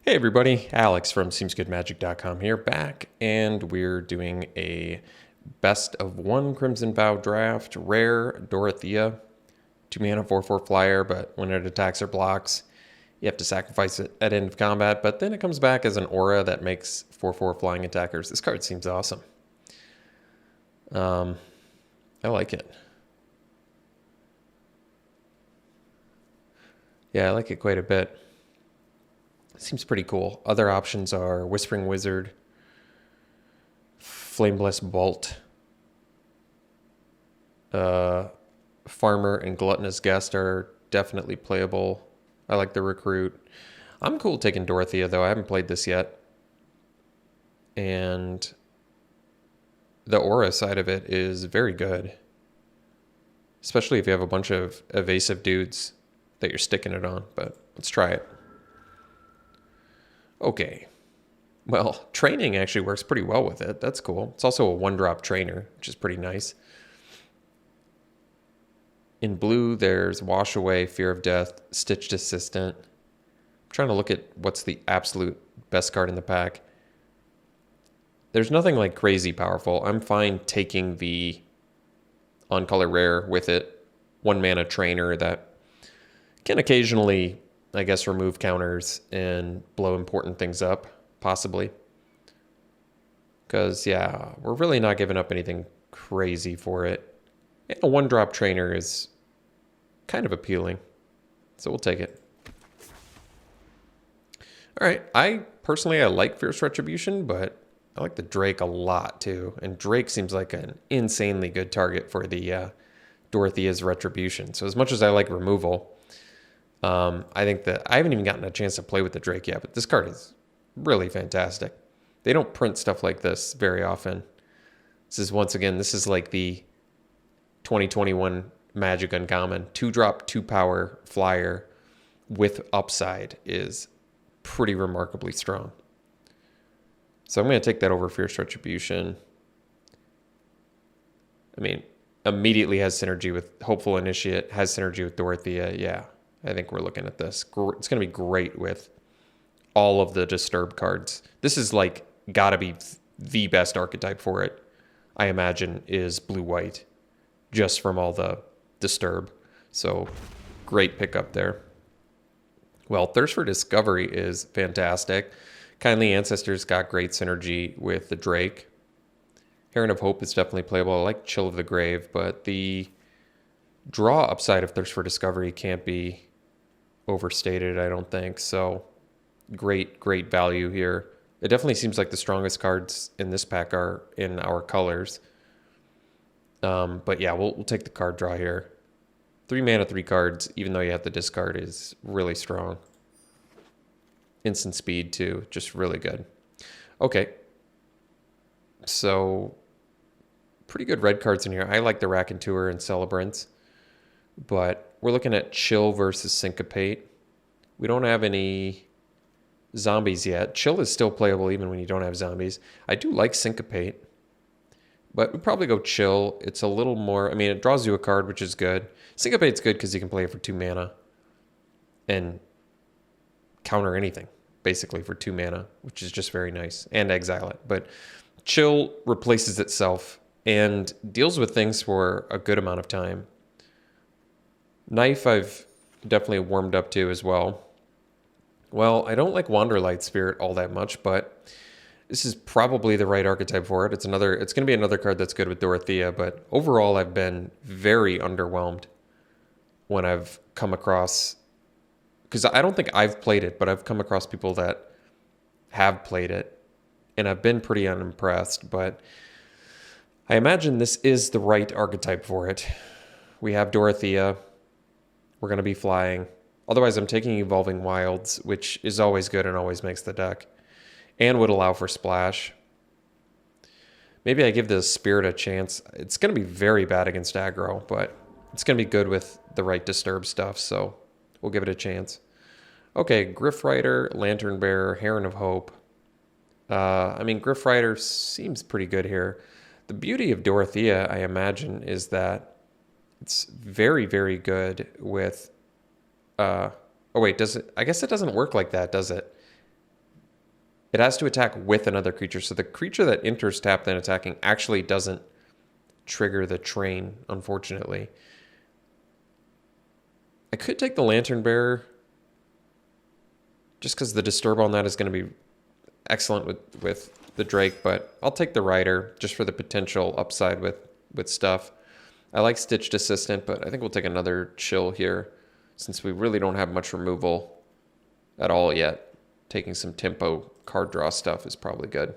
Hey everybody, Alex from SeemsGoodMagic.com here, back, and we're doing a best of one Crimson Vow draft, rare Dorothea, 2 mana 4/4 flyer, but when it attacks or blocks, you have to sacrifice it at end of combat, but then it comes back as an aura that makes 4/4 flying attackers. This card seems awesome. I like it. Yeah, I like it quite a bit. Seems pretty cool. Other options are Whispering Wizard, Flameless Bolt, Farmer, and Gluttonous Guest are definitely playable. I like the Recruit. I'm cool taking Dorothea, though. I haven't played this yet. And the aura side of it is very good. Especially if you have a bunch of evasive dudes that you're sticking it on. But let's try it. Okay. Well, training actually works pretty well with it. That's cool. It's also a 1-drop trainer, which is pretty nice. In blue, there's Wash Away, Fear of Death, Stitched Assistant. I'm trying to look at what's the absolute best card in the pack. There's nothing like crazy powerful. I'm fine taking the on-color rare with it. 1-mana trainer that can occasionally, I guess, remove counters and blow important things up, possibly. Because, yeah, we're really not giving up anything crazy for it. And a 1-drop trainer is kind of appealing, so we'll take it. All right, I like Fierce Retribution, but I like the Drake a lot too. And Drake seems like an insanely good target for the Dorothea's Retribution. So as much as I like removal, I think that I haven't even gotten a chance to play with the Drake yet, but this card is really fantastic. They don't print stuff like this very often. This is like the 2021 Magic Uncommon. 2-drop, 2-power flyer with upside is pretty remarkably strong. So I'm going to take that over Fierce Retribution. I mean, immediately has synergy with Hopeful Initiate, has synergy with Dorothea. Yeah, I think we're looking at this. It's going to be great with all of the Disturb cards. This is like got to be the best archetype for it, I imagine, is blue-white, just from all the Disturb. So great pickup there. Well, Thirst for Discovery is fantastic. Kindly Ancestors got great synergy with the Drake. Heron of Hope is definitely playable. I like Chill of the Grave, but the draw upside of Thirst for Discovery can't be overstated, I don't think. So great value here. It definitely seems like the strongest cards in this pack are in our colors. But yeah, we'll take the card draw here. 3 mana, 3 cards, even though you have to discard, is really strong. Instant speed too, just really good. Okay. So pretty good red cards in here. I like the Raconteur and Celebrants, but we're looking at Chill versus Syncopate. We don't have any zombies yet. Chill is still playable even when you don't have zombies. I do like Syncopate, but we'd probably go Chill. It's a little more, I mean, it draws you a card, which is good. Syncopate's good because you can play it for 2 mana and counter anything, basically, for 2 mana, which is just very nice, and exile it. But Chill replaces itself and deals with things for a good amount of time. Knife I've definitely warmed up to as well. Well, I don't like Wanderlight Spirit all that much, but this is probably the right archetype for it. It's going to be another card that's good with Dorothea, but overall I've been very underwhelmed when I've come across, because I don't think I've played it, but I've come across people that have played it, and I've been pretty unimpressed, but I imagine this is the right archetype for it. We have Dorothea. We're going to be flying. Otherwise, I'm taking Evolving Wilds, which is always good and always makes the deck, and would allow for splash. Maybe I give the Spirit a chance. It's going to be very bad against aggro, but it's going to be good with the right Disturb stuff, so we'll give it a chance. Okay, Griff Rider, Lantern Bearer, Heron of Hope. I mean, Griff Rider seems pretty good here. The beauty of Dorothea, I imagine, is that it's very good with... oh wait, does it? I guess it doesn't work like that, does it? It has to attack with another creature. So the creature that enters tap then attacking actually doesn't trigger the train, unfortunately. I could take the Lantern Bearer just because the disturb on that is going to be excellent with the Drake, but I'll take the Rider just for the potential upside with stuff. I like Stitched Assistant, but I think we'll take another chill here since we really don't have much removal at all yet. Taking some tempo card draw stuff is probably good.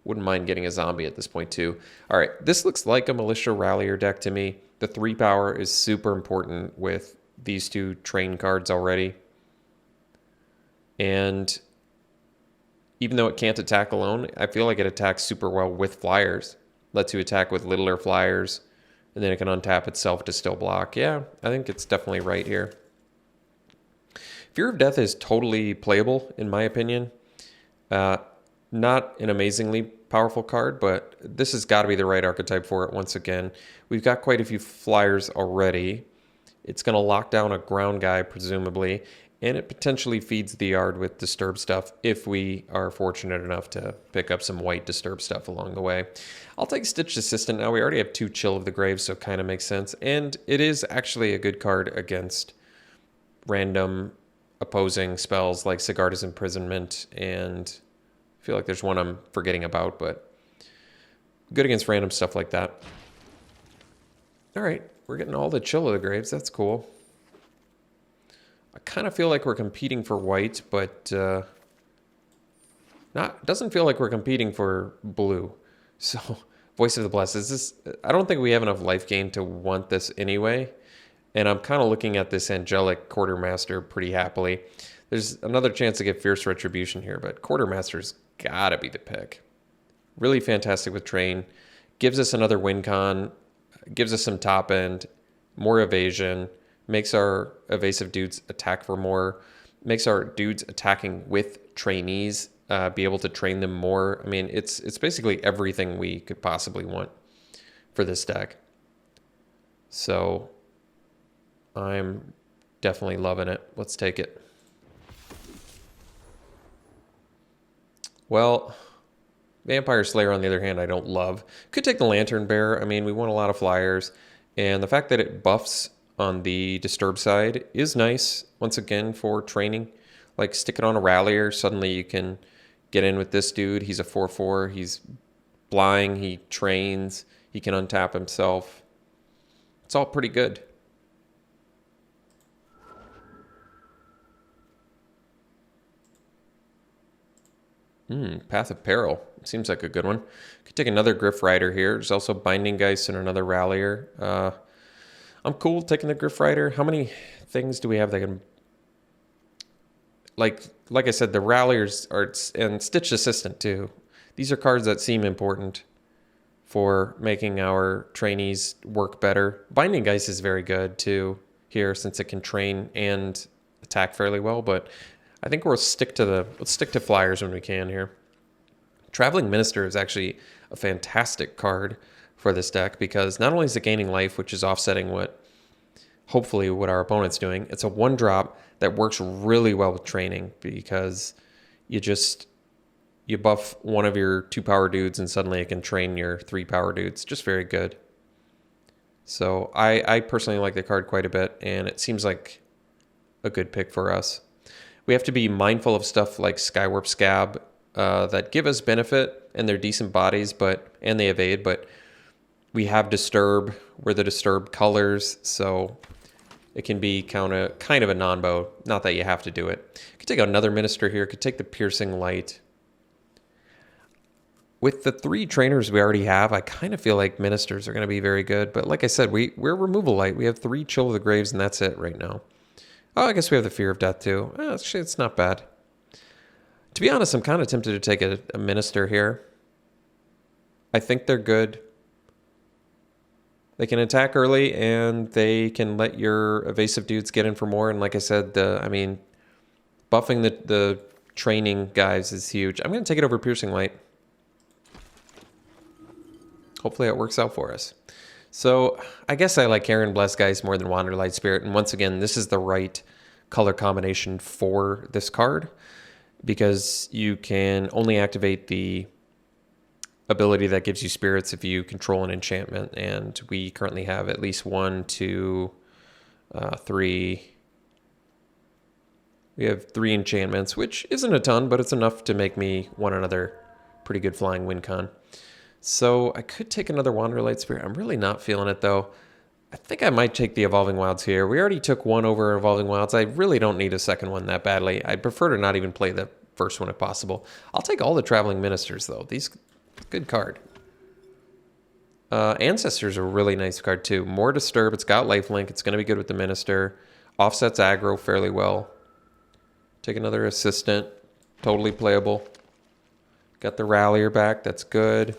Wouldn't mind getting a zombie at this point too. All right, this looks like a Militia Rallier deck to me. The 3 power is super important with these 2 train cards already. And even though it can't attack alone, I feel like it attacks super well with flyers. Lets you attack with littler flyers, and then it can untap itself to still block. Yeah, I think it's definitely right here. Fear of Death is totally playable, in my opinion. Not an amazingly powerful card, but this has got to be the right archetype for it once again. We've got quite a few flyers already. It's going to lock down a ground guy, presumably, and it potentially feeds the yard with disturb stuff if we are fortunate enough to pick up some white disturb stuff along the way. I'll take Stitched Assistant now. We already have 2 Chill of the Grave, so it kind of makes sense. And it is actually a good card against random opposing spells like Sigarda's Imprisonment, and I feel like there's one I'm forgetting about, but good against random stuff like that. All right, we're getting all the Chill of the Graves. That's cool. I kind of feel like we're competing for white, but doesn't feel like we're competing for blue. So, Voice of the Blessed. I don't think we have enough life gain to want this anyway. And I'm kind of looking at this Angelic Quartermaster pretty happily. There's another chance to get Fierce Retribution here, but Quartermaster's got to be the pick. Really fantastic with Train. Gives us another win con. Gives us some top end. More evasion. Makes our evasive dudes attack for more. Makes our dudes attacking with trainees be able to train them more. I mean, it's basically everything we could possibly want for this deck. So I'm definitely loving it. Let's take it. Well, Vampire Slayer, on the other hand, I don't love. Could take the Lantern Bearer. I mean, we want a lot of flyers. And the fact that it buffs on the disturb side is nice, once again, for training. Like, stick it on a Rallier. Suddenly you can get in with this dude. He's a 4/4. He's flying. He trains. He can untap himself. It's all pretty good. Path of Peril. Seems like a good one. Could take another Griff Rider here. There's also Binding Geist and another Rallier. I'm cool taking the Griff Rider. How many things do we have that can... Like I said, the Ralliers are... And Stitched Assistant, too. These are cards that seem important for making our trainees work better. Binding Geist is very good, too, here, since it can train and attack fairly well, but... I think let's stick to flyers when we can here. Traveling Minister is actually a fantastic card for this deck because not only is it gaining life, which is offsetting hopefully what our opponent's doing, it's a 1-drop that works really well with training because you buff one of your 2-power dudes and suddenly it can train your 3-power dudes. Just very good. So I personally like the card quite a bit, and it seems like a good pick for us. We have to be mindful of stuff like Skywarp Scab that give us benefit, and they're decent bodies, and they evade, but we have Disturb. We're the Disturb colors, so it can be kind of a non-bow. Not that you have to do it. Could take another Minister here. Could take the Piercing Light. With the 3 trainers we already have, I kind of feel like Ministers are going to be very good, but like I said, we're Removal Light. We have 3 Chill of the Graves, and that's it right now. Oh, I guess we have the Fear of Death, too. Actually, it's not bad. To be honest, I'm kind of tempted to take a Minister here. I think they're good. They can attack early, and they can let your evasive dudes get in for more. And like I said, buffing the training guys is huge. I'm going to take it over Piercing Light. Hopefully it works out for us. So I guess I like Karen Blessgeist more than Wanderlight Spirit. And once again, this is the right color combination for this card. because you can only activate the ability that gives you spirits if you control an enchantment, and we currently have at least 1, 2, 3. We have 3 enchantments, which isn't a ton, but it's enough to make me want another pretty good flying win con. So I could take another Wanderlight Spirit. I'm really not feeling it, though. I think I might take the Evolving Wilds here. We already took one over Evolving Wilds. I really don't need a second one that badly. I'd prefer to not even play the first one if possible. I'll take all the Traveling Ministers, though. These, good card. Ancestors are a really nice card, too. More Disturb. It's got Lifelink. It's going to be good with the Minister. Offsets aggro fairly well. Take another Assistant. Totally playable. Got the Rallier back. That's good.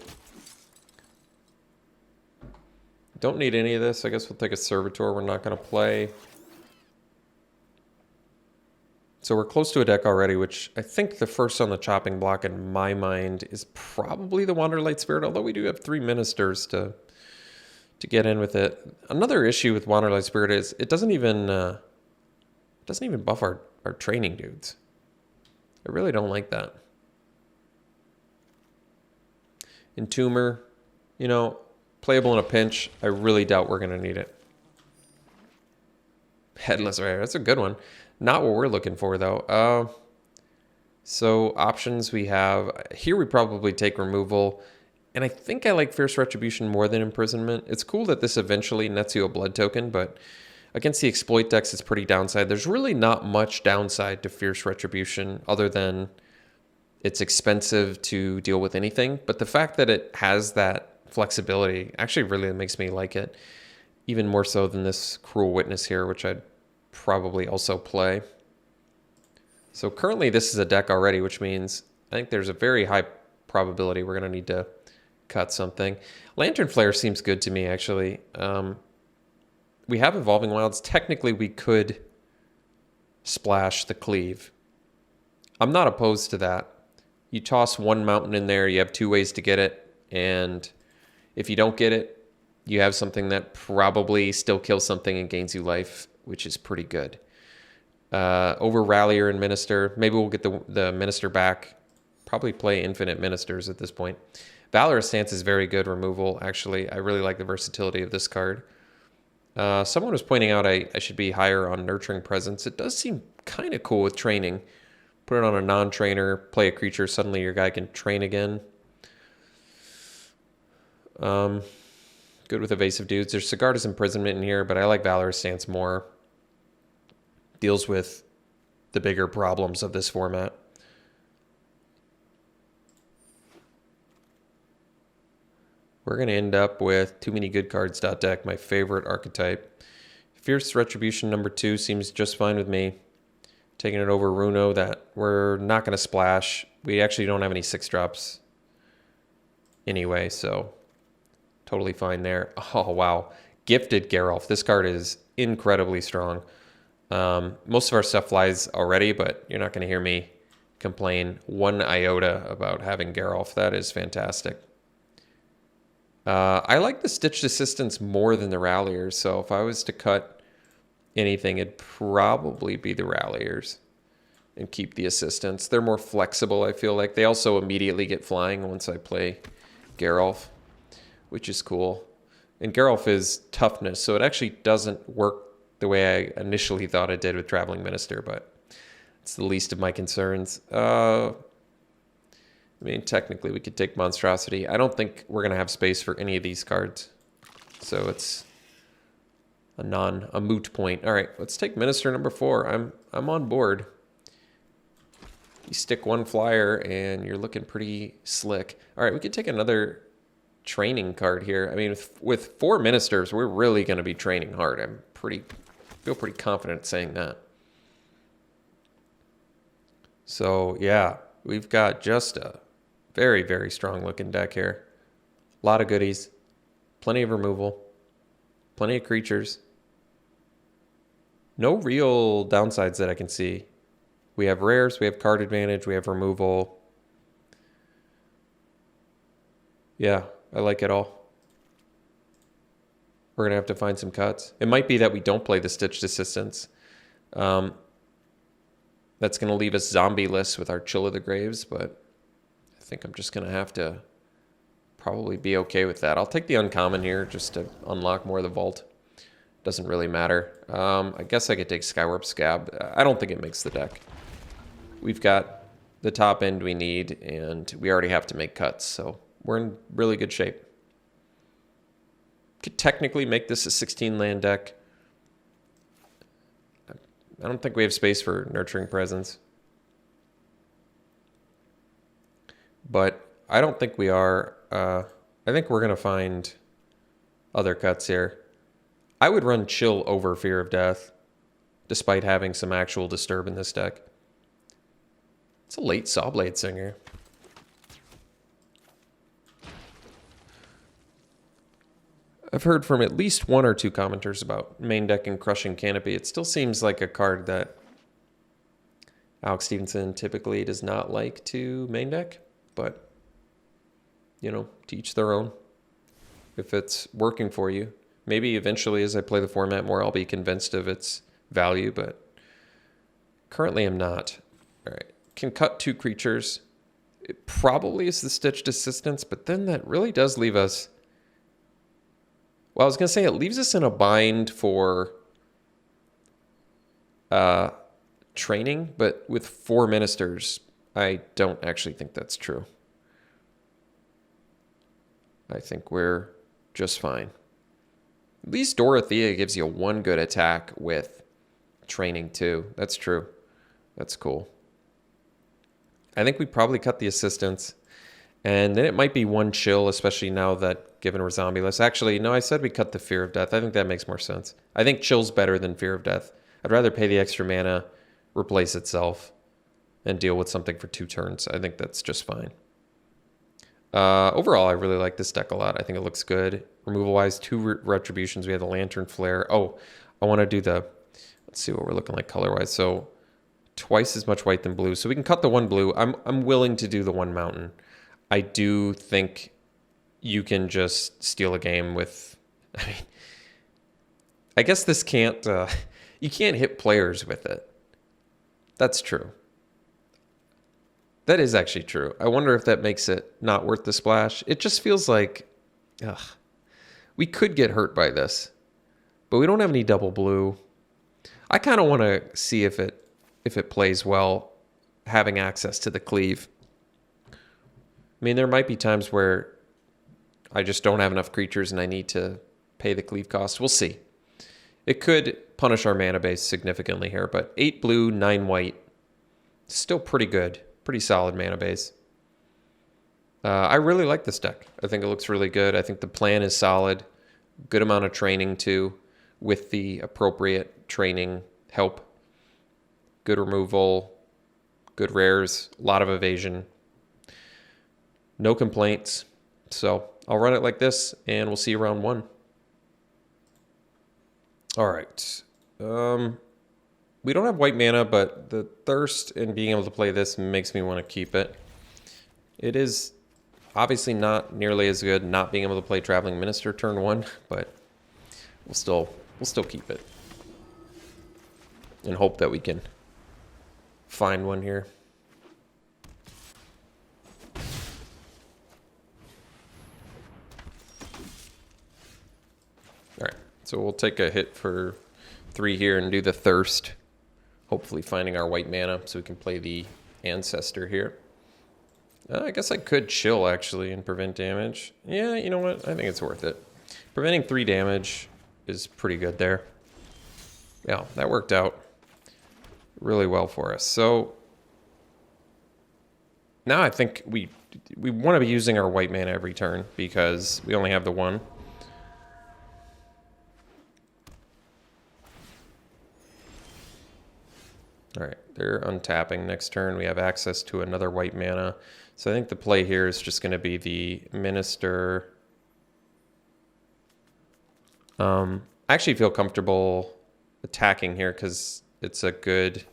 Don't need any of this. I guess we'll take a Servitor. We're not going to play. So we're close to a deck already, which I think the first on the chopping block in my mind is probably the Wanderlight Spirit, although we do have 3 Ministers to get in with it. Another issue with Wanderlight Spirit is it doesn't even buff our training dudes. I really don't like that. Entomber, you know, playable in a pinch. I really doubt we're going to need it. Headless Rare, that's a good one. Not what we're looking for, though. So options we have. Here we probably take removal. And I think I like Fierce Retribution more than Imprisonment. It's cool that this eventually nets you a blood token, but against the exploit decks, it's pretty downside. There's really not much downside to Fierce Retribution other than it's expensive to deal with anything. But the fact that it has that flexibility actually really makes me like it, even more so than this Cruel Witness here, which I'd probably also play. So currently this is a deck already, which means I think there's a very high probability we're going to need to cut something. Lantern Flare seems good to me, actually. We have Evolving Wilds. Technically, we could splash the Cleave. I'm not opposed to that. You toss one mountain in there, you have 2 ways to get it, and if you don't get it, you have something that probably still kills something and gains you life, which is pretty good. Over Rallier and Minister, maybe we'll get the Minister back. Probably play Infinite Ministers at this point. Valorous Stance is very good removal, actually. I really like the versatility of this card. Someone was pointing out I should be higher on Nurturing Presence. It does seem kind of cool with training. Put it on a non-trainer, play a creature, suddenly your guy can train again. Good with evasive dudes. There's Sigarda's Imprisonment in here, but I like Valorous Stance more. Deals with the bigger problems of this format. We're going to end up with Too Many Good Cards deck, my favorite archetype. Fierce Retribution number 2 seems just fine with me. Taking it over Runo, that we're not going to splash. We actually don't have any 6-drops anyway, so totally fine there. Oh, wow. Gifted Geralf. This card is incredibly strong. Most of our stuff flies already, but you're not going to hear me complain one iota about having Geralf. That is fantastic. I like the Stitched Assistance more than the Ralliers, so if I was to cut anything, it'd probably be the Ralliers and keep the Assistants. They're more flexible, I feel like. They also immediately get flying once I play Geralf, which is cool. And Geralf is toughness, so it actually doesn't work the way I initially thought it did with Traveling Minister, but it's the least of my concerns. I mean, technically we could take Monstrosity. I don't think we're going to have space for any of these cards, so it's a moot point. All right, let's take Minister number 4. I'm on board. You stick one flyer and you're looking pretty slick. All right, we could take another training card here. I mean, with 4 Ministers, we're really going to be training hard. Feel pretty confident saying that. So yeah, we've got just a very, very strong looking deck here. A lot of goodies, plenty of removal, plenty of creatures. No real downsides that I can see. We have rares, we have card advantage, we have removal. Yeah, I like it all. We're going to have to find some cuts. It might be that we don't play the Stitched Assistance. That's going to leave us zombie-less with our Chill of the Graves, but I think I'm just going to have to probably be okay with that. I'll take the uncommon here just to unlock more of the vault. Doesn't really matter. I guess I could take Skywarp Scab. I don't think it makes the deck. We've got the top end we need, and we already have to make cuts, so we're in really good shape. Could technically make this a 16-land deck. I don't think we have space for Nurturing Presence. But I don't think we are. I think we're going to find other cuts here. I would run Chill over Fear of Death, despite having some actual Disturb in this deck. It's a late Sawblade Singer. I've heard from at least one or two commenters about main deck and Crushing Canopy. It still seems like a card that Alex Stephenson typically does not like to main deck, but, you know, to each their own. If it's working for you. Maybe eventually as I play the format more, I'll be convinced of its value, but currently I'm not. All right, can cut 2 creatures. It probably is the Stitched Assistance, but then that really does leave us... Well, I was going to say it leaves us in a bind for training, but with 4 Ministers, I don't actually think that's true. I think we're just fine. At least Dorothea gives you 1 good attack with training too. That's true. That's cool. I think we probably cut the Assistance. And then it might be 1 Chill, especially now that given we're zombie-less. Actually, no, I said we cut the Fear of Death. I think that makes more sense. I think Chill's better than Fear of Death. I'd rather pay the extra mana, replace itself, and deal with something for 2 turns. I think that's just fine. Overall, I really like this deck a lot. I think it looks good. Removal-wise, 2 Retributions. We have the Lantern Flare. Oh, I want to do the... Let's see what we're looking like color-wise. So twice as much white than blue. So we can cut the 1 blue. I'm willing to do the 1 mountain. I do think you can just steal a game with... I mean, I guess this can't... you can't hit players with it. That's true. That is actually true. I wonder if that makes it not worth the splash. It just feels like... Ugh, we could get hurt by this. But we don't have any double blue. I kind of want to see if it plays well, having access to the cleave. I mean, there might be times where I just don't have enough creatures and I need to pay the cleave cost. We'll see. It could punish our mana base significantly here, but 8 blue, 9 white. Still pretty good. Pretty solid mana base. I really like this deck. I think it looks really good. I think the plan is solid. Good amount of training too, with the appropriate training help. Good removal, good rares, a lot of evasion. No complaints. So I'll run it like this, and we'll see you round 1. All right. We don't have white mana, but the thirst and being able to play this makes me want to keep it. It is obviously not nearly as good not being able to play Traveling Minister turn 1, but we'll still keep it. And hope that we can find one here. All right, so we'll take a hit for 3 here and do the thirst. Hopefully finding our white mana so we can play the Ancestor here. I guess I could chill actually and prevent damage. Yeah, you know what? I think it's worth it. Preventing 3 damage is pretty good there. Yeah, that worked out really well for us. So now I think we want to be using our white mana every turn because we only have the 1. All right, they're untapping next turn. We have access to another white mana. So I think the play here is just going to be the Minister. I actually feel comfortable attacking here because it's a good...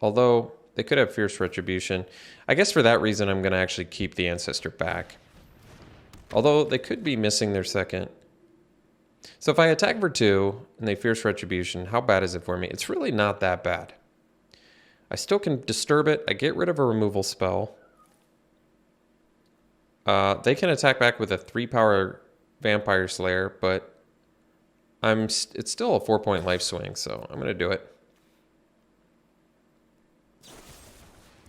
Although they could have Fierce Retribution. I guess for that reason, I'm going to actually keep the Ancestor back. Although they could be missing their second. So if I attack for 2 and they Fierce Retribution, how bad is it for me? It's really not that bad. I still can disturb it. I get rid of a removal spell. They can attack back with a 3-power Vampire Slayer, but it's still a 4-point life swing, so I'm going to do it.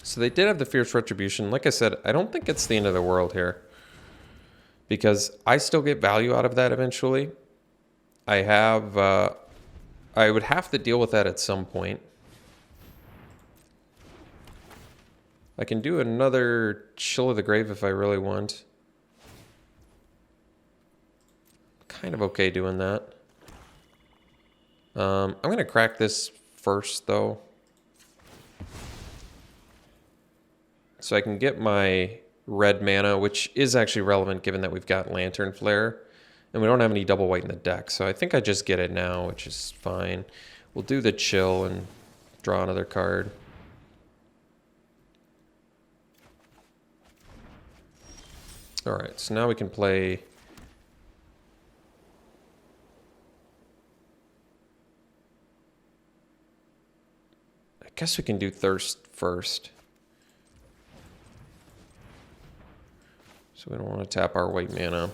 So they did have the Fierce Retribution. Like I said, I don't think it's the end of the world here, because I still get value out of that eventually. I would have to deal with that at some point. I can do another Chill of the Grave if I really want. Kind of okay doing that. I'm going to crack this first, though. So I can get my red mana, which is actually relevant given that we've got Lantern Flare. And we don't have any double white in the deck. So I think I just get it now, which is fine. We'll do the Chill and draw another card. Alright, so now we can play... I guess we can do Thirst first. So we don't want to tap our white mana.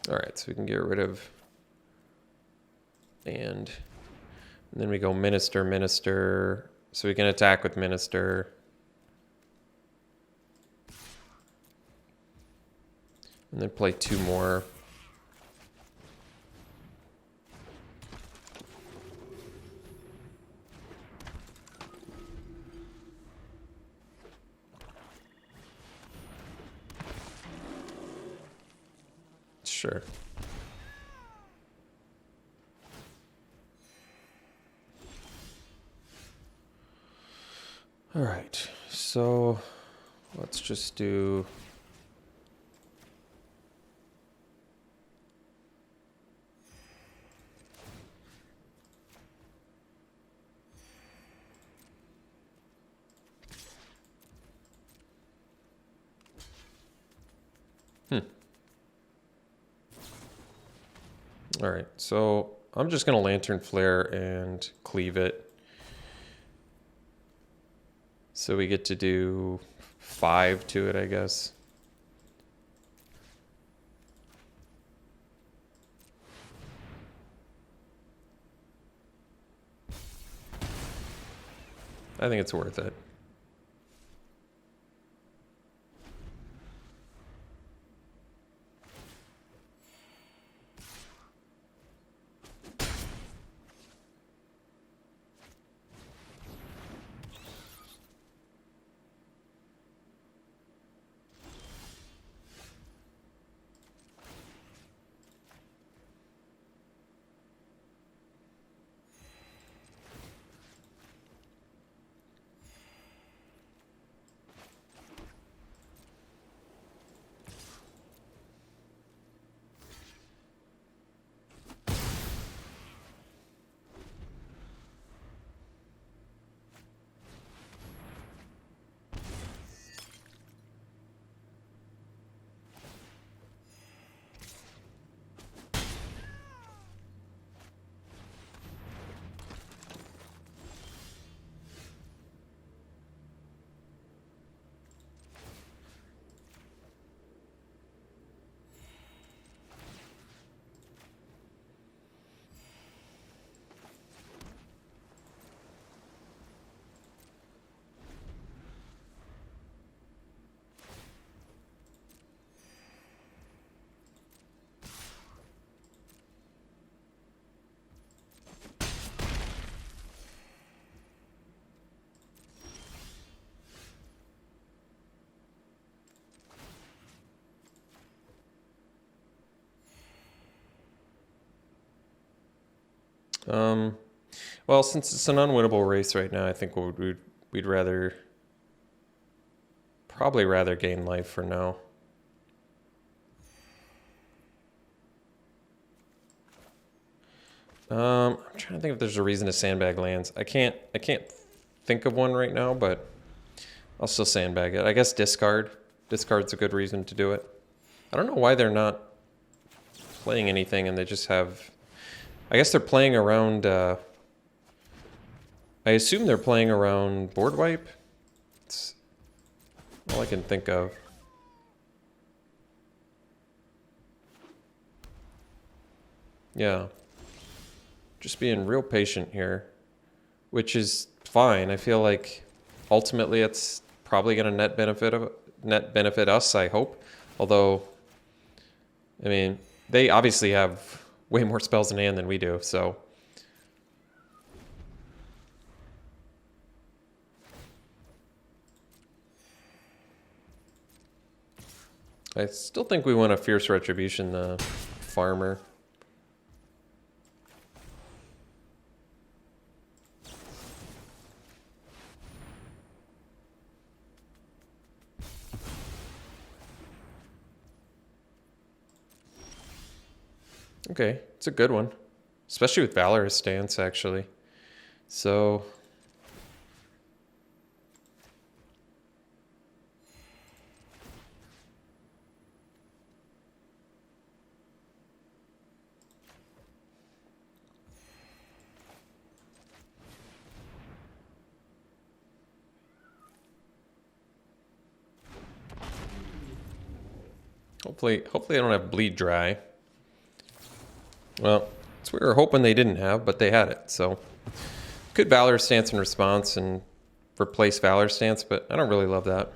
Alright, so we can get rid of and then we go Minister, Minister. So we can attack with Minister. And then play 2 more. Sure. All right, so let's just do... All right, so I'm just going to Lantern Flare and cleave it. So we get to do 5 to it, I guess. I think it's worth it. Well, since it's an unwinnable race right now, I think we'd probably rather gain life for now. I'm trying to think if there's a reason to sandbag lands. I can't think of one right now, but I'll still sandbag it. I guess discard. Discard's a good reason to do it. I don't know why they're not playing anything and they just have... I guess they're playing around... I assume they're playing around board wipe. It's all I can think of. Yeah. Just being real patient here, which is fine. I feel like ultimately it's probably going to net benefit us, I hope. Although, I mean, they obviously have way more spells in hand than we do, so... I still think we want a Fierce Retribution, the farmer. Okay, it's a good one. Especially with Valorous Stance, actually. So... Hopefully I don't have Bleed Dry. Well, it's what we were hoping they didn't have, but they had it, so... Could Valor Stance in response and replace Valor Stance, but I don't really love that.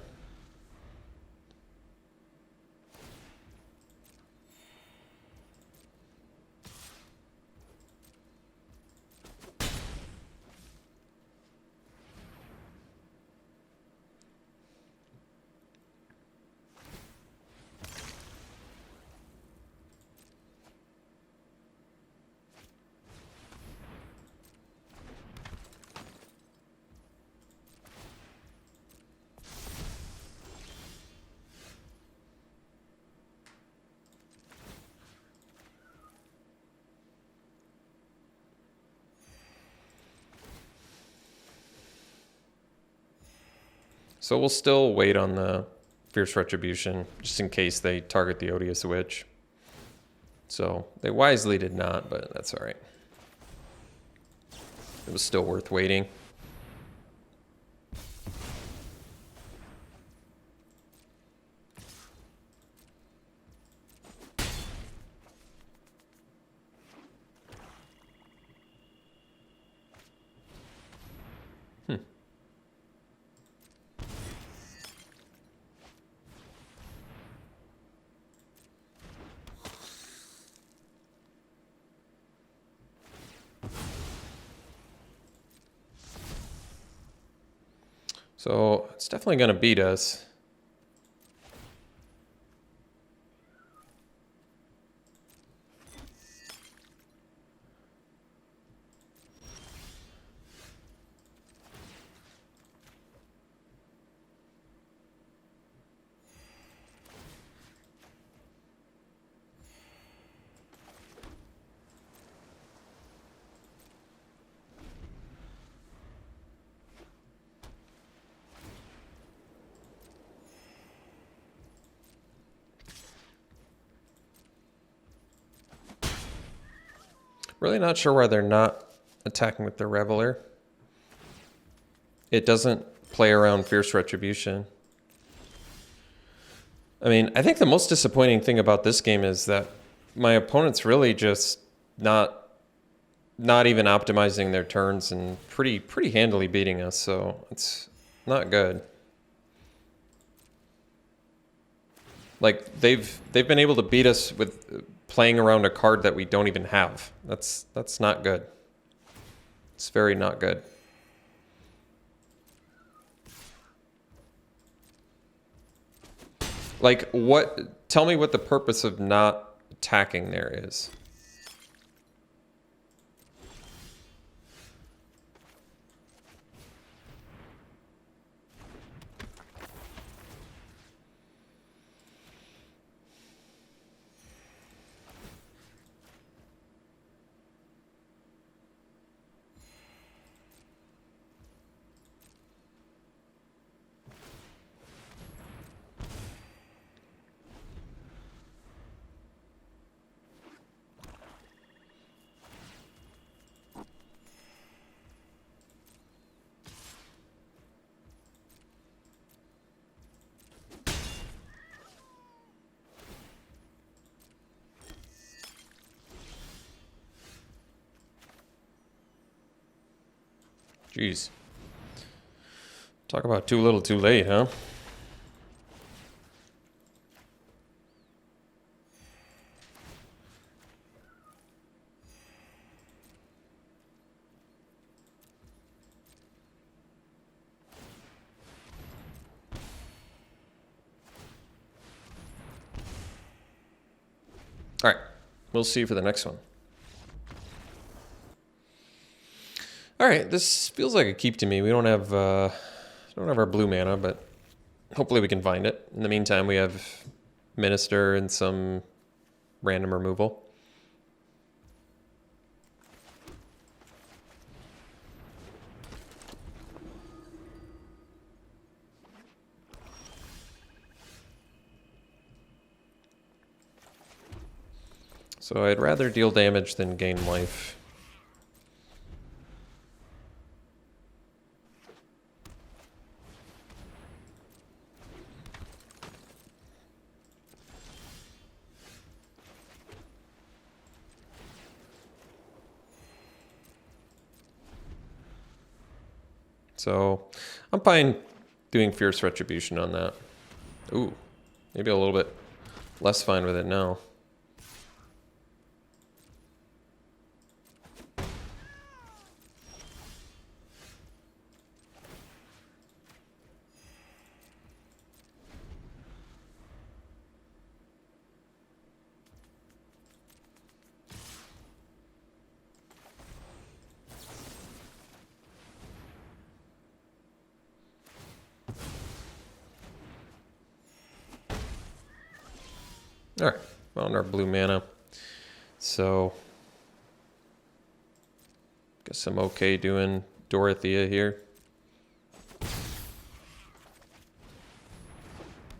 So we'll still wait on the Fierce Retribution, just in case they target the Odious Witch. So they wisely did not, but that's all right. It was still worth waiting. So it's definitely going to beat us. Really not sure why they're not attacking with the Reveler. It doesn't play around Fierce Retribution. I mean, I think the most disappointing thing about this game is that my opponent's really just not even optimizing their turns and pretty handily beating us, so it's not good. Like they've been able to beat us with playing around a card that we don't even have. That's not good. It's very not good. Like what? Tell me what the purpose of not attacking there is. Jeez. Talk about too little too late, huh? All right, we'll see for the next one. All right, this feels like a keep to me. We don't have our blue mana, but hopefully we can find it. In the meantime, we have Minister and some random removal. So I'd rather deal damage than gain life. So I'm fine doing Fierce Retribution on that. Ooh, maybe a little bit less fine with it now. All right, found our blue mana. So, guess I'm okay doing Dorothea here.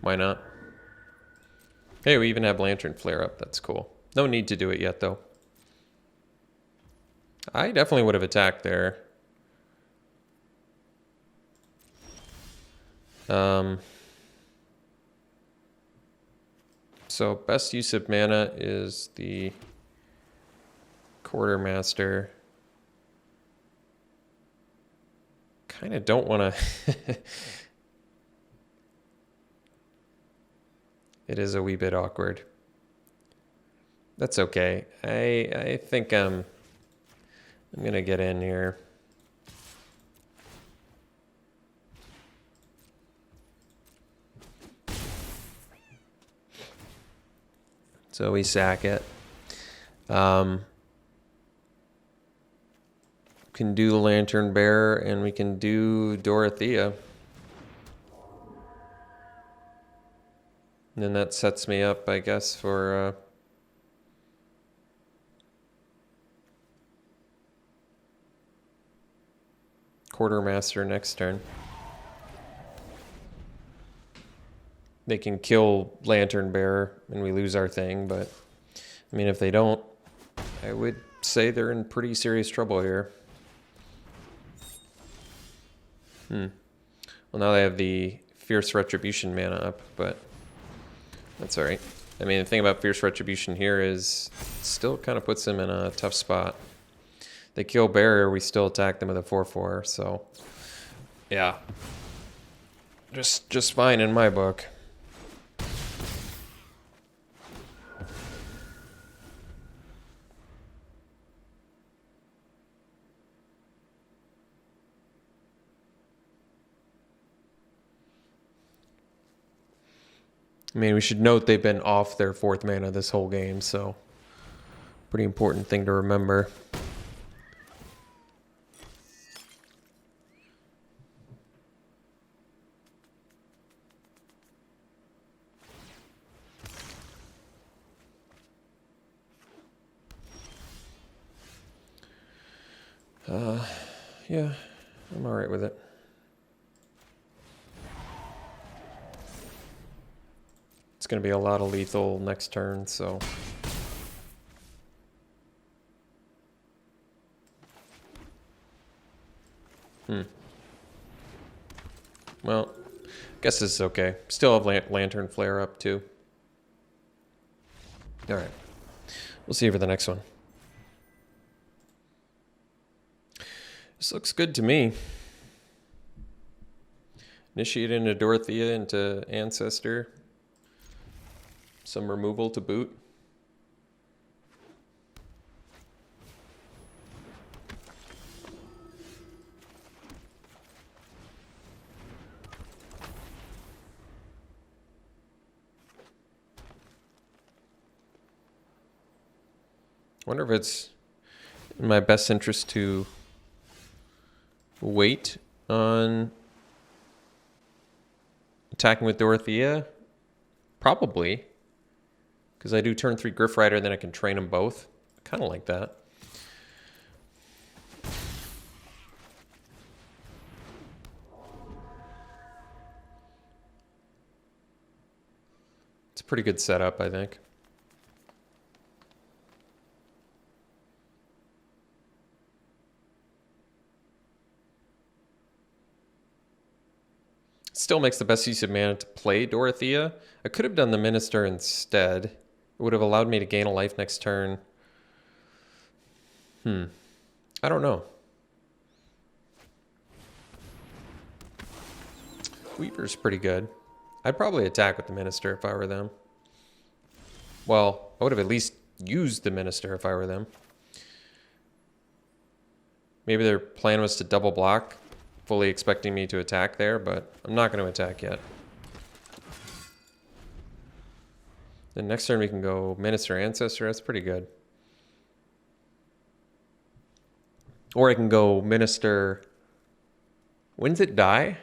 Why not? Hey, we even have Lantern Flare up. That's cool. No need to do it yet, though. I definitely would have attacked there. So best use of mana is the Quartermaster. Kind of don't want to... It is a wee bit awkward. That's okay. I think I'm gonna get in here. So we sack it. Can do Lantern Bearer and we can do Dorothea. And then that sets me up, I guess, for Quartermaster next turn. They can kill Lantern Bearer and we lose our thing, but I mean, if they don't, I would say they're in pretty serious trouble here. Well, now they have the Fierce Retribution mana up, but that's all right. I mean, the thing about Fierce Retribution here is it still kind of puts them in a tough spot. They kill Barrier, we still attack them with a 4/4, so yeah. Just fine in my book. I mean, we should note they've been off their 4th mana this whole game, so pretty important thing to remember. Yeah, I'm all right with it. It's going to be a lot of lethal next turn, so... Well, I guess this is okay. Still have Lantern Flare up, too. All right. We'll see you for the next one. This looks good to me. Initiate into Dorothea into Ancestor. Some removal to boot. I wonder if it's in my best interest to wait on attacking with Dorothea. Probably. Because I do turn 3 Griff Rider, then I can train them both. Kind of like that. It's a pretty good setup, I think. Still makes the best use of mana to play Dorothea. I could have done the Minister instead. It would have allowed me to gain a life next turn. I don't know. Weaver's pretty good. I'd probably attack with the Minister if I were them. Well, I would have at least used the Minister if I were them. Maybe their plan was to double block, fully expecting me to attack there, but I'm not going to attack yet. Then next turn we can go Minister Ancestor. That's pretty good. Or I can go Minister... When's it die?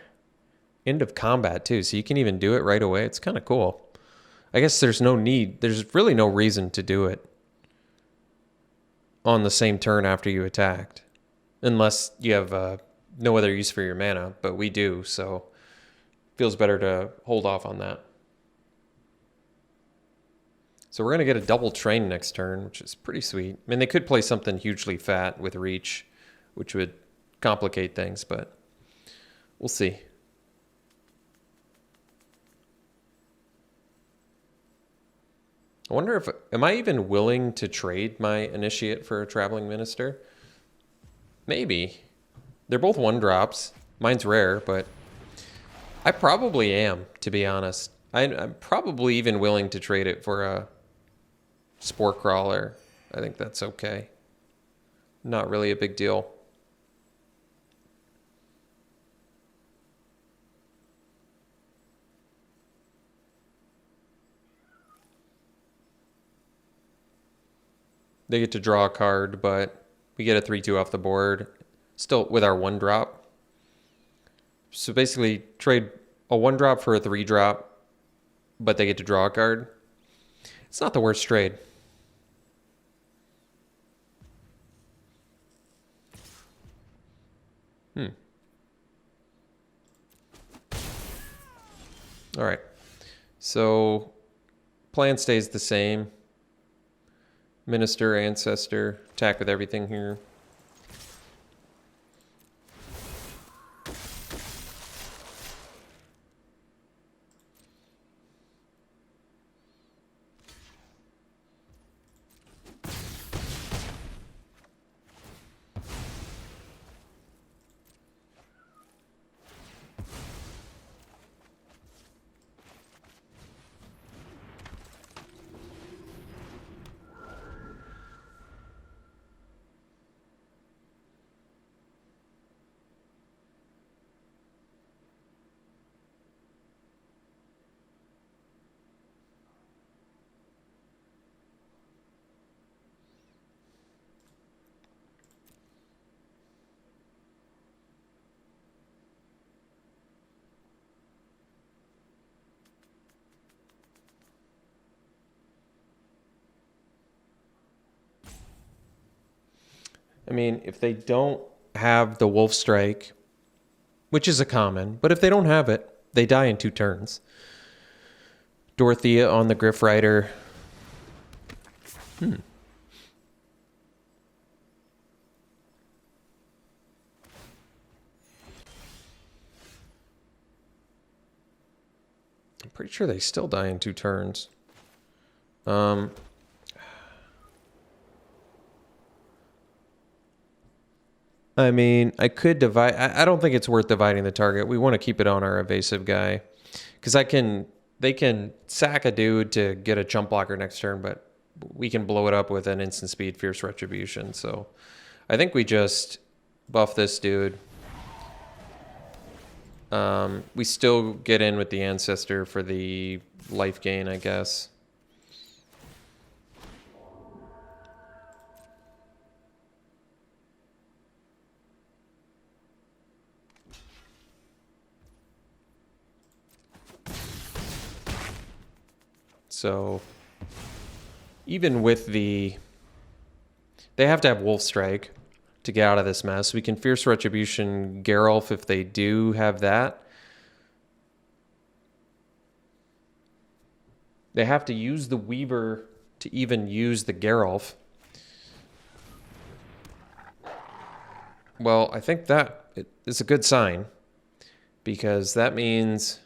End of combat too, so you can even do it right away. It's kind of cool. I guess there's no need. There's really no reason to do it on the same turn after you attacked. Unless you have no other use for your mana, but we do, so feels better to hold off on that. So we're going to get a double train next turn, which is pretty sweet. I mean, they could play something hugely fat with Reach, which would complicate things, but we'll see. I wonder if, am I even willing to trade my Initiate for a Traveling Minister? Maybe. They're both 1-drops. Mine's rare, but I probably am, to be honest. I'm probably even willing to trade it for a Spore Crawler. I think that's okay. Not really a big deal. They get to draw a card, but we get a 3/2 off the board. Still with our 1-drop. So basically trade a 1-drop for a 3-drop, but they get to draw a card. It's not the worst trade. All right. So plan stays the same. Minister, Ancestor, attack with everything here. I mean, if they don't have the Wolf Strike, which is a common, but if they don't have it, they die in 2 turns. Dorothea on the Griff Rider. I'm pretty sure they still die in 2 turns. I mean, I could divide. I don't think it's worth dividing the target. We want to keep it on our evasive guy. Because they can sack a dude to get a jump blocker next turn, but we can blow it up with an instant speed Fierce Retribution. So I think we just buff this dude. We still get in with the Ancestor for the life gain, I guess. So even with the... They have to have Wolf Strike to get out of this mess. We can Fierce Retribution Geralf if they do have that. They have to use the Weaver to even use the Geralf. Well, I think that is a good sign, because that means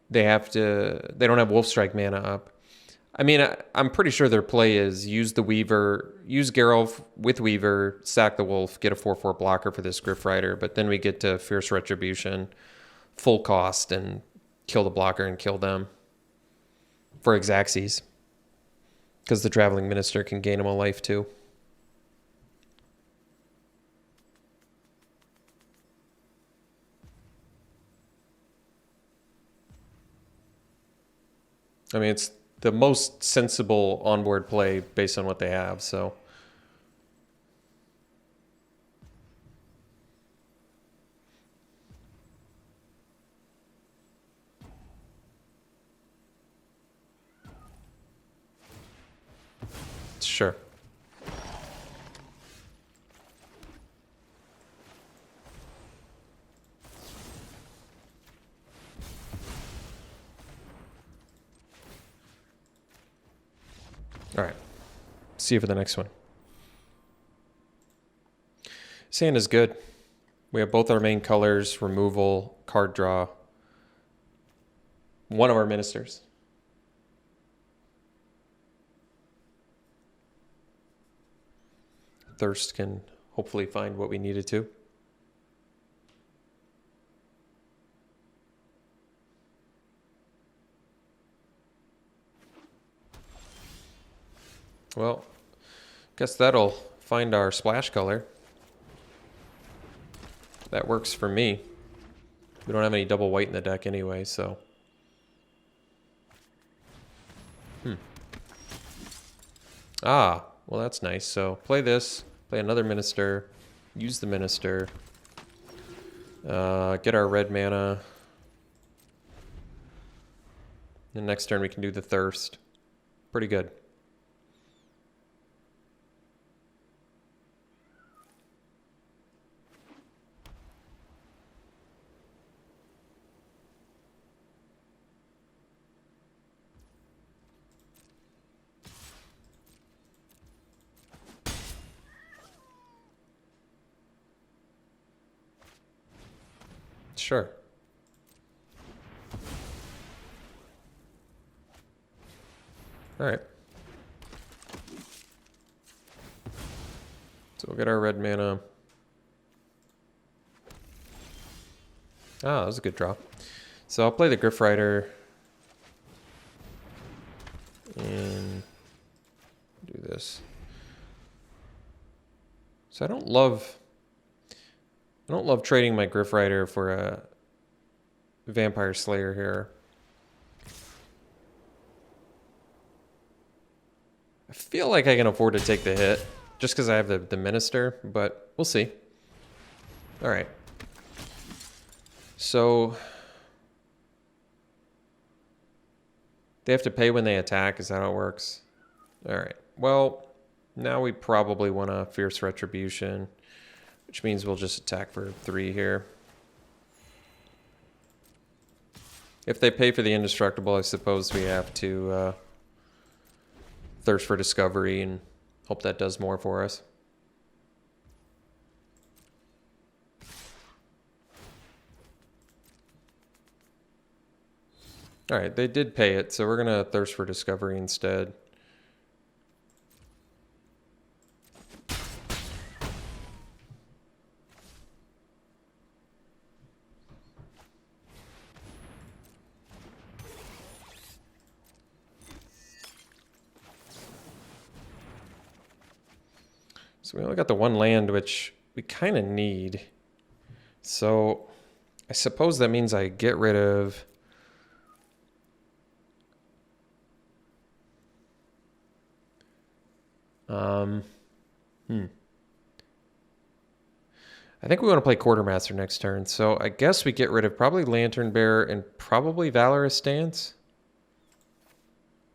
they don't have Wolf Strike mana up. I mean, I'm pretty sure their play is use the Weaver, use Geralf with Weaver, sack the Wolf, get a 4/4 blocker for this Griff Rider, but then we get to Fierce Retribution, full cost, and kill the blocker and kill them for Xaxes. Because the Traveling Minister can gain him a life too. I mean, it's the most sensible onboard play based on what they have, so. Sure. All right. See you for the next one. Sand is good. We have both our main colors, removal, card draw. One of our ministers. Thirst can hopefully find what we needed to. Well, guess that'll find our splash color. That works for me. We don't have any double white in the deck anyway, so. Ah, well that's nice. So play this, play another minister, use the minister, get our red mana. And next turn we can do the thirst. Pretty good. Sure. All right. So we'll get our red mana. Ah, that was a good draw. So I'll play the Griff Rider and do this. So I don't love trading my Griff Rider for a Vampire Slayer here. I feel like I can afford to take the hit just because I have the Minister, but we'll see. All right. So they have to pay when they attack. Is that how it works? All right. Well, now we probably want a Fierce Retribution, which means we'll just attack for 3 here. If they pay for the Indestructible, I suppose we have to Thirst for Discovery and hope that does more for us. All right, they did pay it, so we're going to Thirst for Discovery instead. So we only got the one land, which we kind of need. So I suppose that means I get rid of... I think we want to play Quartermaster next turn, so I guess we get rid of probably Lantern Bearer and probably Valorous Stance.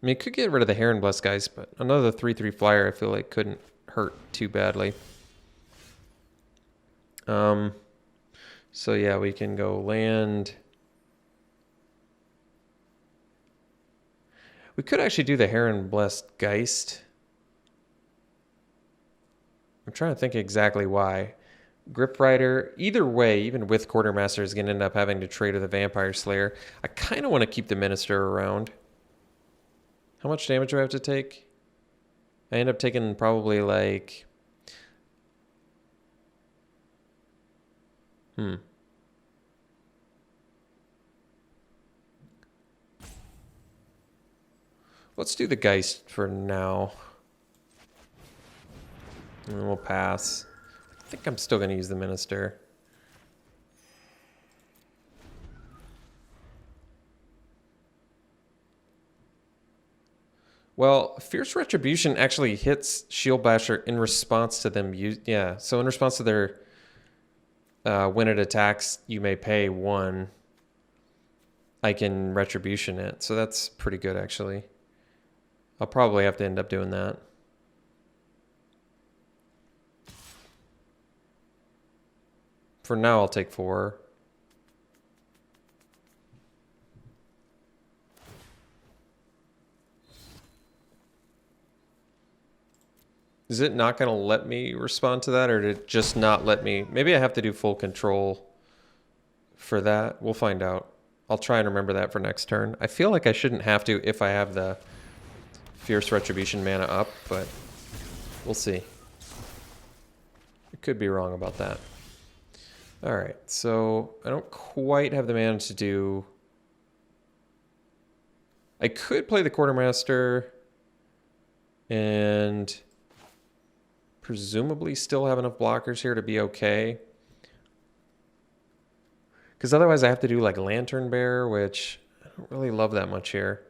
I mean, could get rid of the Heron Bless guys, but another 3/3 flyer I feel like couldn't hurt too badly. So yeah, we can go land. We could actually do the Heron Blessed Geist. I'm trying to think exactly why. Grip Rider, either way, even with Quartermaster, is going to end up having to trade with a Vampire Slayer. I kind of want to keep the Minister around. How much damage do I have to take? I end up taking probably like... Let's do the Geist for now. And then we'll pass. I think I'm still going to use the Minister. Well, Fierce Retribution actually hits Shield Basher in response to them. Yeah, so in response to their... when it attacks, you may pay 1. I can Retribution it. So that's pretty good, actually. I'll probably have to end up doing that. For now, I'll take 4. Is it not going to let me respond to that, or did it just not let me? Maybe I have to do full control for that. We'll find out. I'll try and remember that for next turn. I feel like I shouldn't have to if I have the Fierce Retribution mana up, but we'll see. I could be wrong about that. All right, so I don't quite have the mana to do... I could play the Quartermaster and presumably still have enough blockers here to be okay. Because otherwise I have to do like Lantern Bearer, which I don't really love that much here.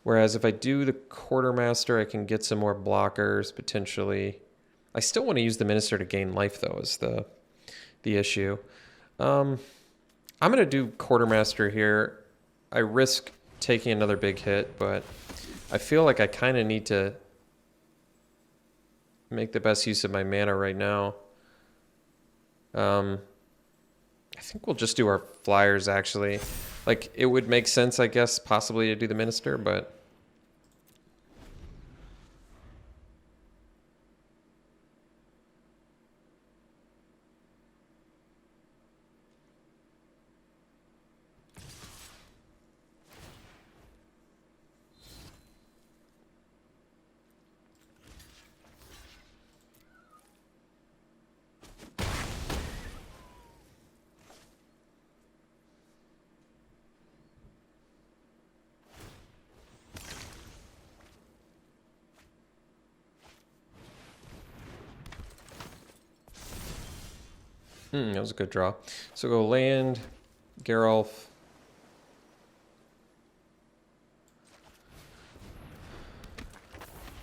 Whereas if I do the Quartermaster, I can get some more blockers, potentially. I still want to use the Minister to gain life, though, is the issue. I'm going to do Quartermaster here. I risk taking another big hit, but I feel like I kind of need to make the best use of my mana right now. I think we'll just do our flyers, actually. Like, it would make sense, I guess, possibly to do the Minister, but... that was a good draw. So go land, Geralf.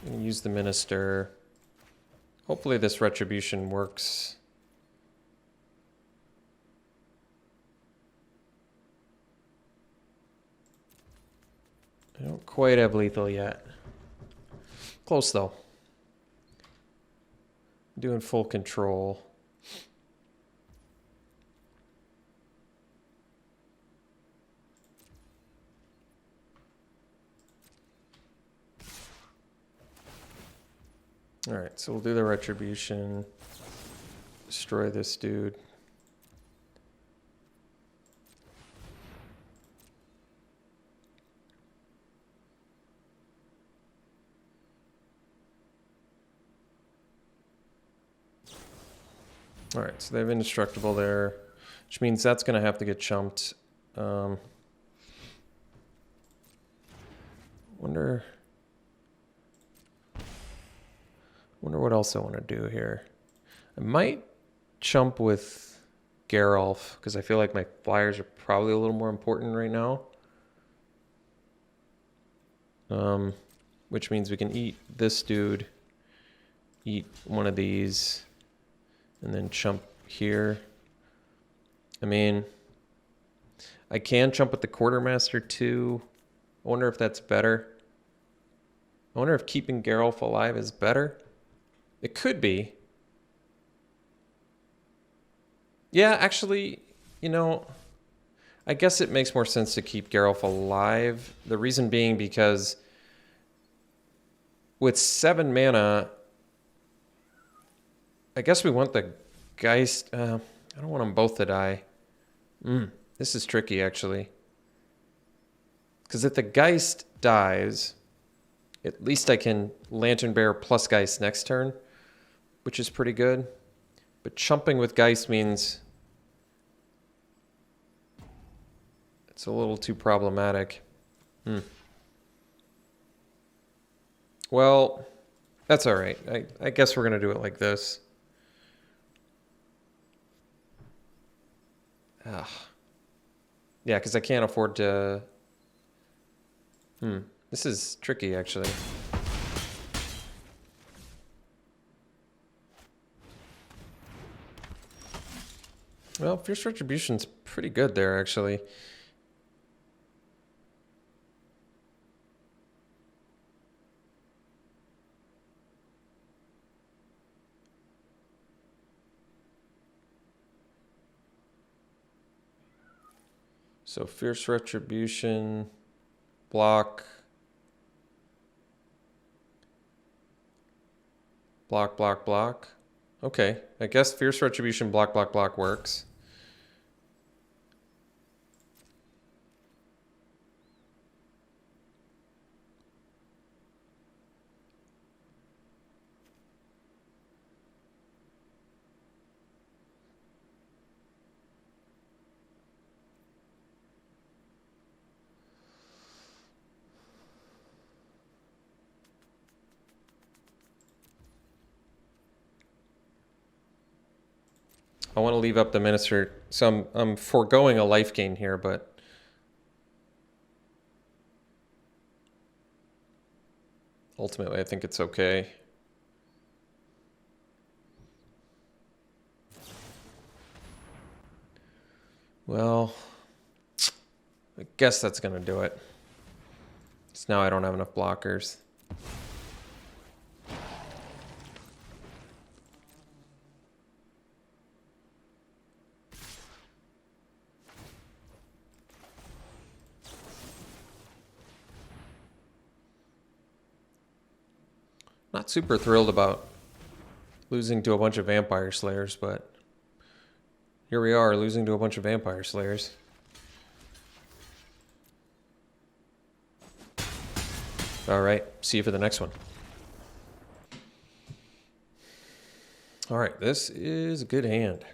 And use the Minister. Hopefully this Retribution works. I don't quite have lethal yet. Close though. I'm doing full control. All right, so we'll do the Retribution. Destroy this dude. All right, so they have Indestructible there, which means that's going to have to get chumped. We'll Wonder what else I want to do here. I might chump with Geralf because I feel like my flyers are probably a little more important right now. Which means we can eat this dude, eat one of these, and then chump here. I mean, I can chump with the Quartermaster too. I wonder if that's better. I wonder if keeping Geralf alive is better. It could be. Yeah, actually, you know, I guess it makes more sense to keep Geralf alive. The reason being because with 7 mana, I guess we want the Geist. I don't want them both to die. This is tricky, actually. Because if the Geist dies, at least I can Lantern Bearer plus Geist next turn, which is pretty good. But chumping with Geist means it's a little too problematic. Well, that's all right. I guess we're going to do it like this. Yeah, because I can't afford to... This is tricky, actually. Well, Fierce Retribution's pretty good there, actually. So Fierce Retribution, block, block, block, block. Okay, I guess Fierce Retribution, block, block, block works. I want to leave up the Minister, so I'm foregoing a life gain here, but ultimately I think it's okay. Well, I guess that's going to do it. So now I don't have enough blockers. Not super thrilled about losing to a bunch of Vampire Slayers, but here we are, losing to a bunch of Vampire Slayers. All right, see you for the next one. All right, this is a good hand.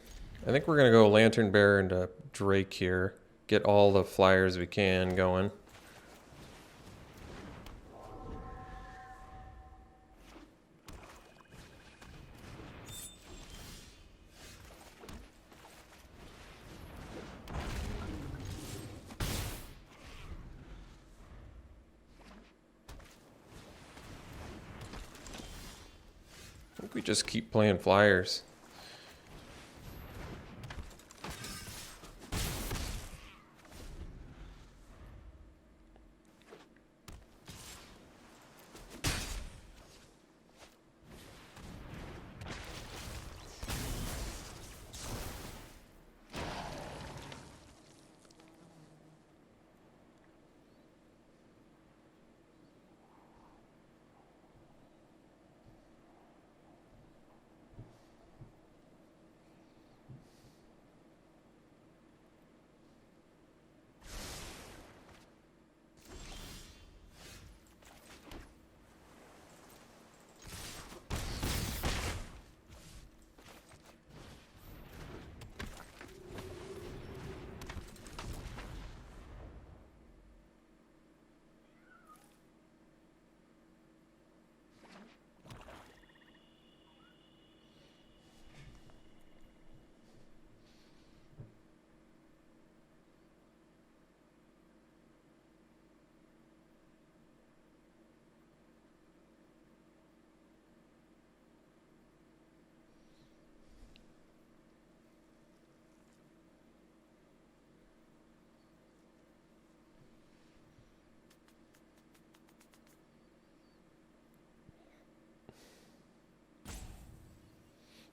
I think we're going to go Lantern Bearer into Drake here. Get all the flyers we can going. I think we just keep playing flyers.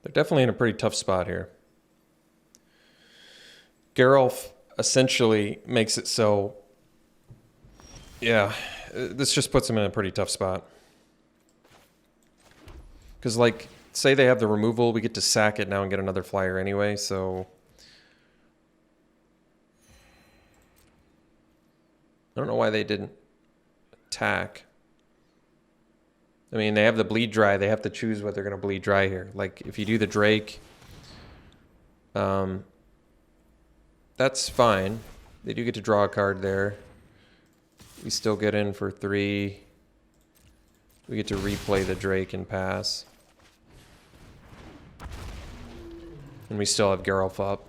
They're definitely in a pretty tough spot here. Geralf essentially makes it so, yeah, this just puts them in a pretty tough spot. Because, like, say they have the removal, we get to sack it now and get another flyer anyway, so... I don't know why they didn't attack. I mean, they have the bleed dry. They have to choose what they're going to bleed dry here. Like, if you do the Drake, that's fine. They do get to draw a card there. We still get in for 3. We get to replay the Drake and pass. And we still have Geralf up.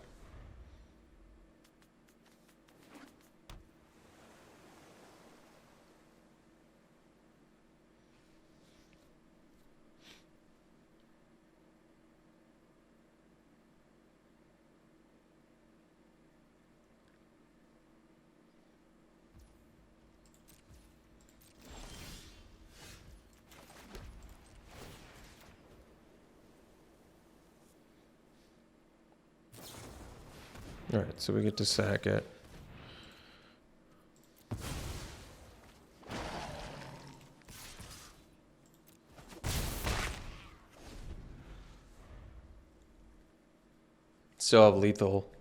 All right, so we get to sack it. Still have lethal.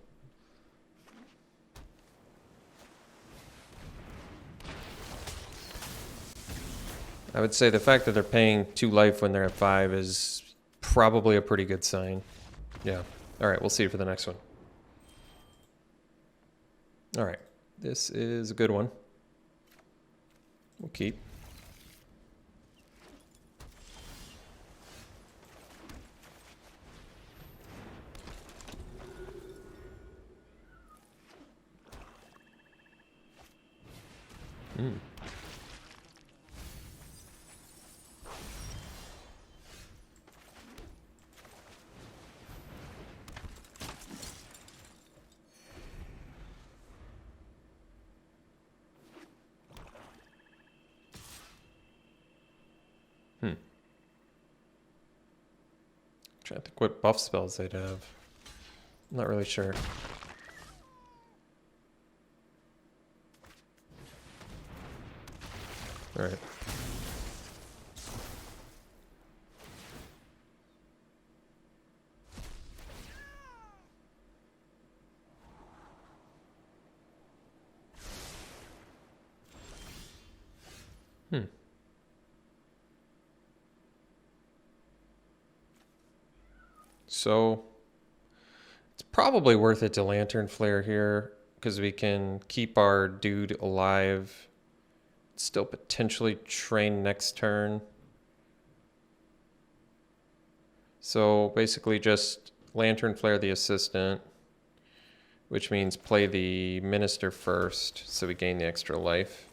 I would say the fact that they're paying 2 life when they're at 5 is probably a pretty good sign. Yeah. All right, we'll see you for the next one. All right, this is a good one. We'll keep. Trying to think what buff spells they'd have. I'm not really sure. All right. So it's probably worth it to Lantern Flare here because we can keep our dude alive. Still potentially train next turn. So basically just Lantern Flare the assistant, which means play the minister first so we gain the extra life.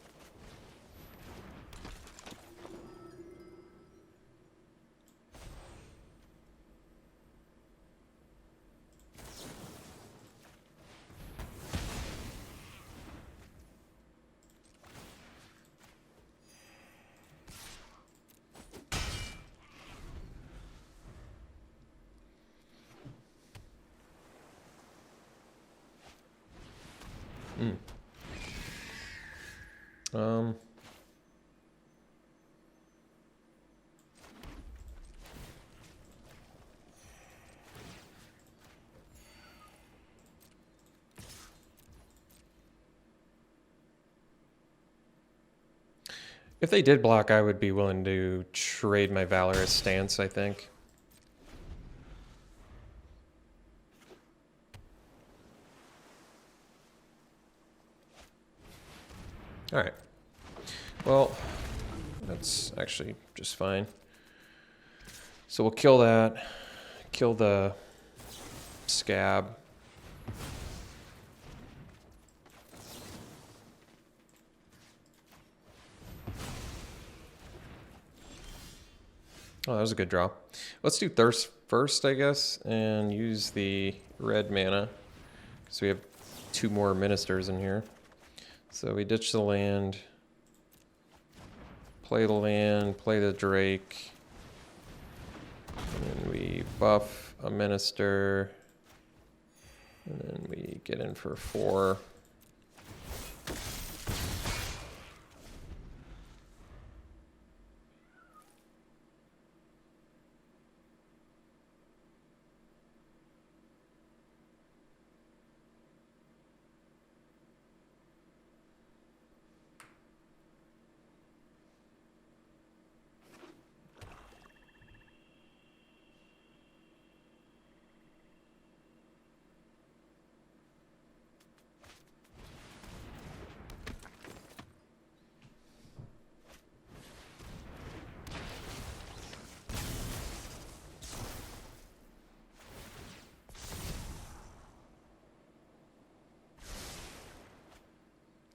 If they did block, I would be willing to trade my Valorous stance, I think. All right. Well, that's actually just fine. So we'll kill that. Kill the scab. Oh, that was a good draw. Let's do Thirst first, I guess, and use the red mana. Because we have 2 more ministers in here. So we ditch the land. Play the land, play the Drake. And we buff a minister. And then we get in for 4.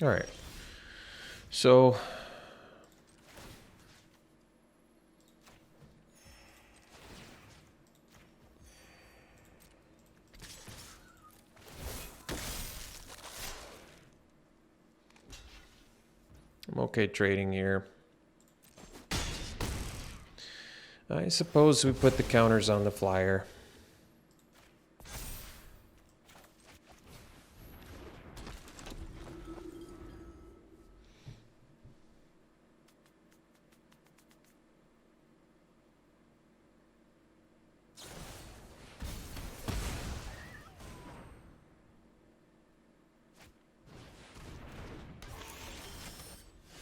All right. So I'm okay trading here. I suppose we put the counters on the flyer.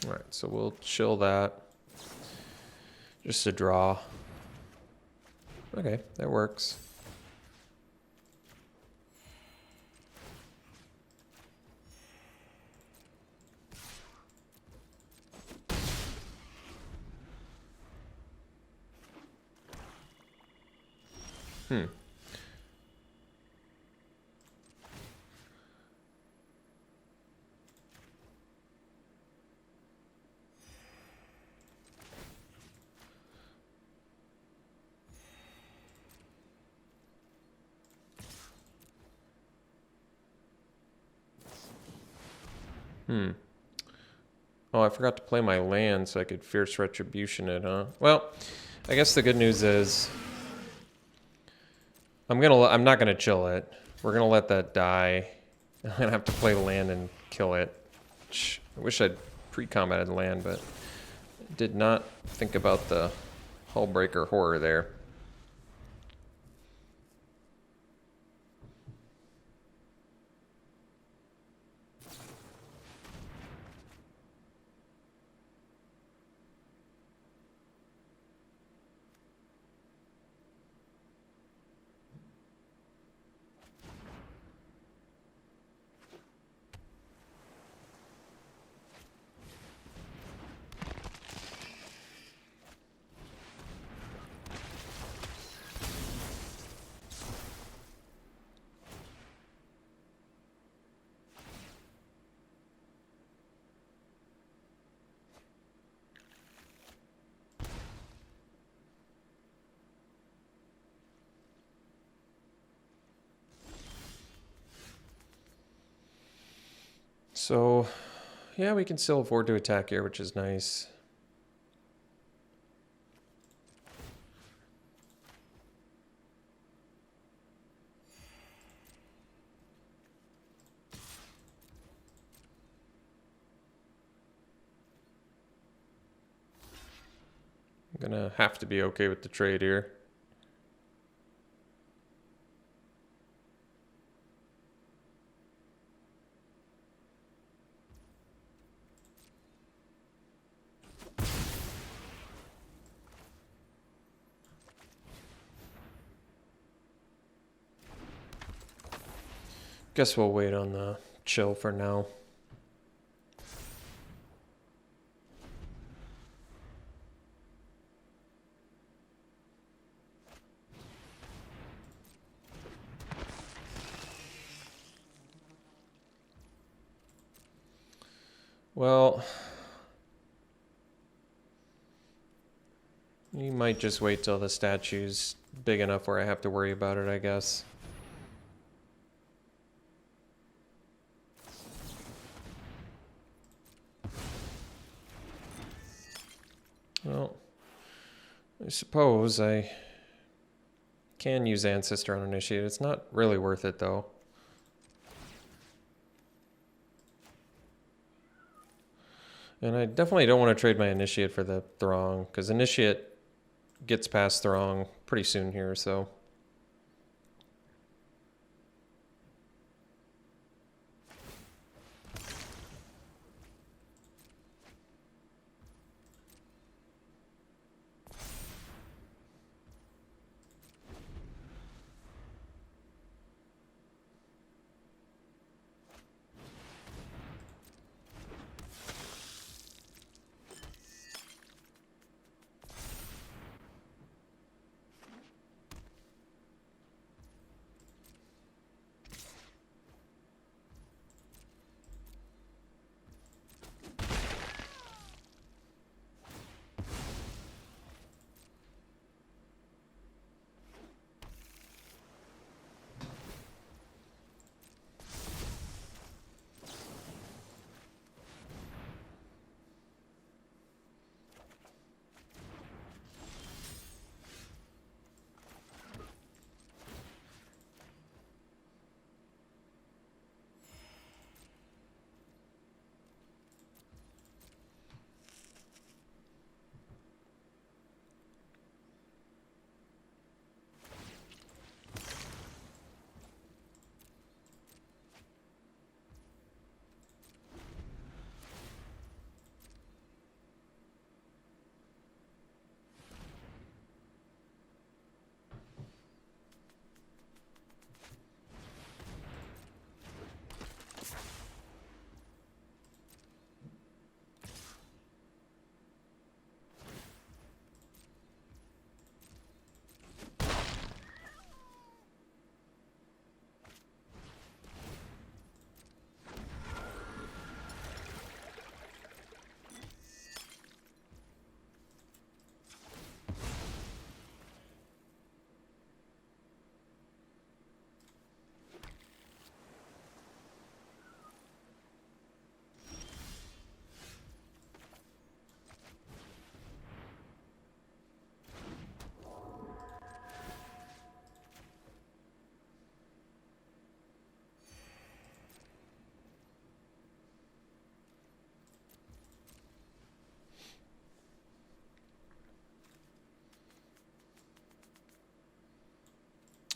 All right, so we'll chill that. Just a draw. Okay, that works. Hmm. Hmm. Oh, I forgot to play my land so I could Fierce Retribution it, huh? Well, I guess the good news is I'm not gonna chill it. We're gonna let that die. I'm gonna have to play land and kill it. I wish I'd pre-combated land, but did not think about the Hullbreaker horror there. So, yeah, we can still afford to attack here, which is nice. I'm gonna have to be okay with the trade here. Guess we'll wait on the chill for now. Well, you might just wait till the statue's big enough where I have to worry about it, I guess. Well, I suppose I Can use Ancestor on Initiate. It's not really worth it, though. And I definitely don't want to trade my Initiate for the Throng, because Initiate gets past Throng pretty soon here, so...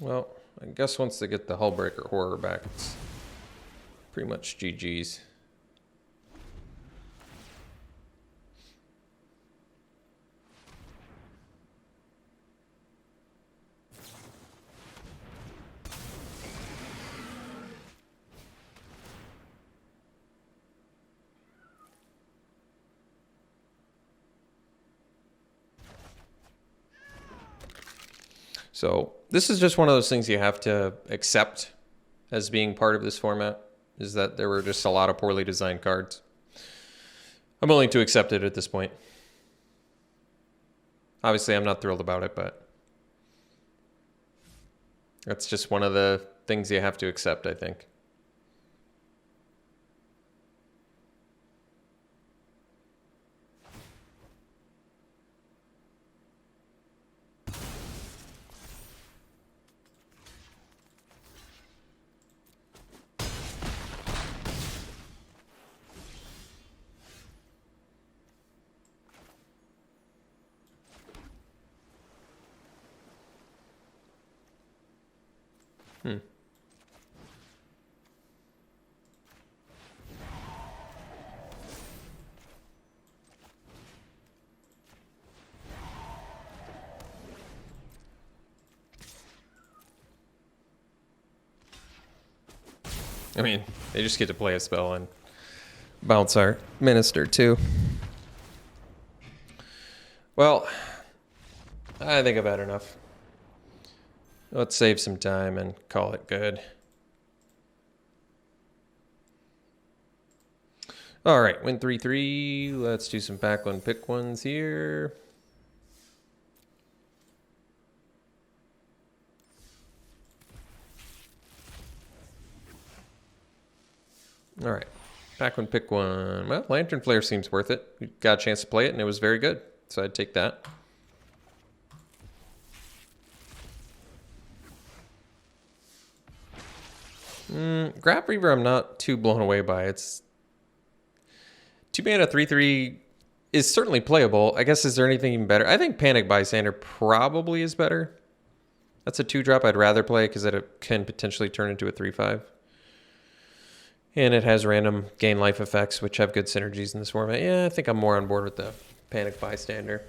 Well, I guess once they get the Hullbreaker Horror back, it's pretty much GG's. So this is just one of those things you have to accept as being part of this format, is that there were just a lot of poorly designed cards. I'm willing to accept it at this point. Obviously, I'm not thrilled about it, but that's just one of the things you have to accept, I think. I mean, they just get to play a spell and bounce our Minister too. Well, I think I've had enough. Let's save some time and call it good. All right, win 3-3. Let's do some back one pick ones here. All right, back one pick one. Well, Lantern Flare seems worth it. We got a chance to play it, and it was very good. So I'd take that. Grab Reaver I'm not too blown away by. It's 2 mana 3/3 is certainly playable. I guess is there anything even better? I think Panic Bystander probably is better. That's a 2-drop I'd rather play because it can potentially turn into a 3/5. And it has random gain life effects, which have good synergies in this format. Yeah, I think I'm more on board with the Panic Bystander.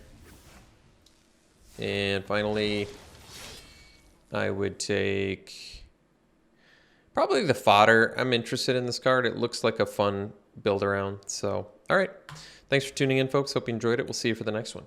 And finally, I would take probably the Fodder. I'm interested in this card. It looks like a fun build around. So, all right. Thanks for tuning in, folks. Hope you enjoyed it. We'll see you for the next one.